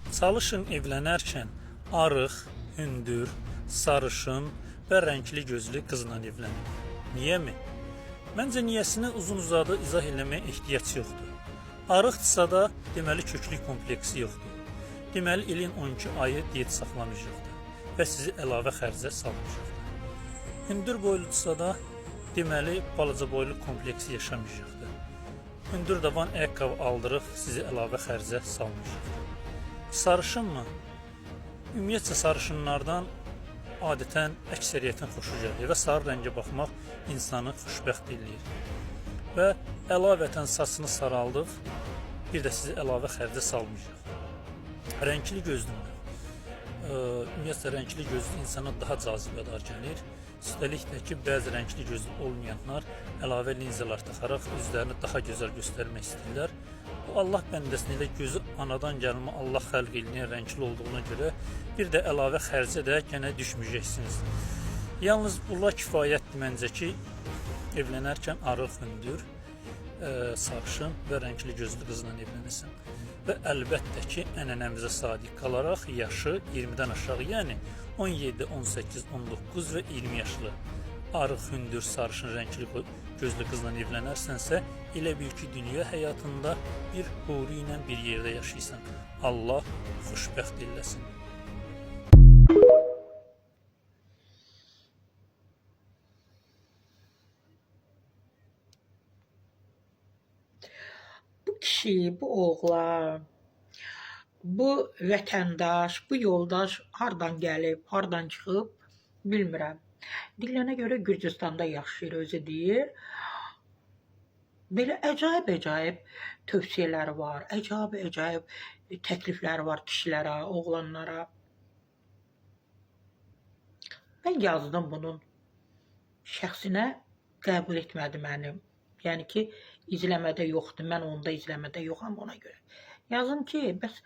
Çalışın evlənərkən arıq, hündür, sarışın və rəngli gözlü qızla evlənin. Niyəmi? Məncə niyəsini uzun-uzadı izah eləməyə ehtiyac yoxdur. Arıqdırsa da deməli köklük kompleksi yoxdur. Deməli ilin 12 ayı diyet saxlamayacaqdır və sizi əlavə xərcə salmayacaqdır. Hündür boyludursa da deməli balaca boylu kompleksi yaşamayacaqdır. Hündür daban ayaqqabı aldırıq sizi əlavə xərcə salmayacaqdır. Sarışın mı? Ümumiyyətcə sarışınlardan adətən əksəriyyətin xoşu gəlir və sarı rəngə baxmaq insanı xoşbəxt eləyir. Və əlavətən saçını saraldıq, bir də sizi əlavə xərcə salmayacaq. Rəngli gözlülər. Ümumiyyətcə rəngli gözlü insana daha cazibədar gəlir. Üstəlik də ki, bəzi rəngli gözlü olmayanlar əlavə linzalar taxaraq özlərini daha gözəl göstərmək istəyirlər. Bu Allah bəndəsində elə gözü anadan gəlmə Allah xəlq eləyən rəngli olduğuna görə bir də əlavə xərcə də gənə düşməyəcəksiniz. Yalnız bunlar kifayətdir məncə ki, evlənərkən arıq, hündür, sarışın və rəngli gözlü qızla evlənəsən. Və əlbəttə ki, ənənəmizə sadiq qalaraq yaşı 20-dən aşağı, yəni 17, 18, 19 və 20 yaşlı arıq, hündür, sarışın, rəngli gözlü qızla evlənərsənsə, elə bil ki, dünya həyatında bir huri ilə bir yerdə yaşayırsan. Allah xoşbəxt eləsin. Bu kişi, bu oğlan, bu vətəndaş, bu yoldaş hardan gəlib, hardan çıxıb bilmirəm. Dilinə görə Gürcüstanda yaşayır, özü deyir. Belə əcayib tövsiyələri var, əcayib təklifləri var kişilərə, oğlanlara. Mən yazdım bunun şəxsinə, qəbul etmədi mənim. Yəni ki, izləmədə yoxdur, mən onda izləmədə yoxam ona görə. Yazım ki, bəs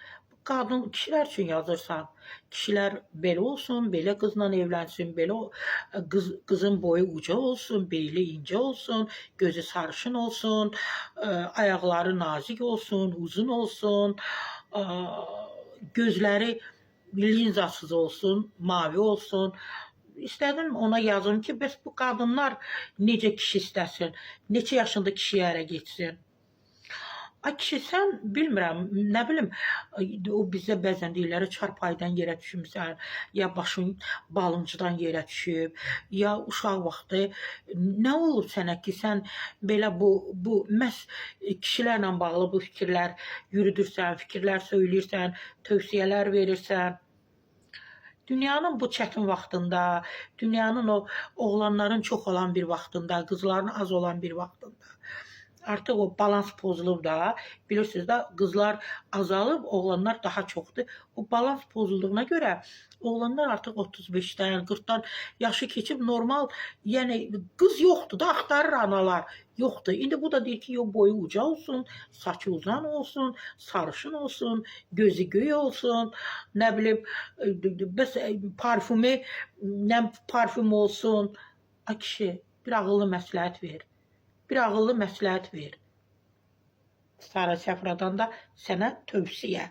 qadın, kişilər üçün yazırsan, kişilər belə olsun, belə qızla evlənsin, belə qızın boyu uca olsun, beyli incə olsun, gözü sarışın olsun, ayaqları nazik olsun, uzun olsun, gözləri linzasız olsun, mavi olsun. İstədim ona yazım ki, bəs bu qadınlar necə kişi istəsin, neçə yaşında kişiyə ərə getsin. Ay kişi, sən bilmirəm, nə bilim, o bizə bəzən deyirlər, çarpaydan yerə düşmüsən, ya başın balımcıdan yerə düşüb, ya uşaq vaxtı nə olub sənə ki, sən belə bu məhz kişilərlə bağlı bu fikirlər yürüdürsən, fikirlər söyləyirsən, tövsiyələr verirsən. Dünyanın bu çətin vaxtında, dünyanın o oğlanların çox olan bir vaxtında, qızların az olan bir vaxtında artıq o balans pozulub da, bilirsiniz də, qızlar azalıb, oğlanlar daha çoxdur. O balans pozulduğuna görə oğlanlar artıq 35-dən, 40-dan yaşı keçib normal, yəni qız yoxdur da, axtarır analar, yoxdur. İndi bu da deyir ki, boyu uca olsun, saçı uzun olsun, sarışın olsun, gözü göy olsun, nə bilim, bəs parfümü, nə parfüm olsun. Ay kişi, bir ağıllı məsləhət ver. Bir ağıllı məsləhət ver. Sara Səfradan da sənə tövsiyə.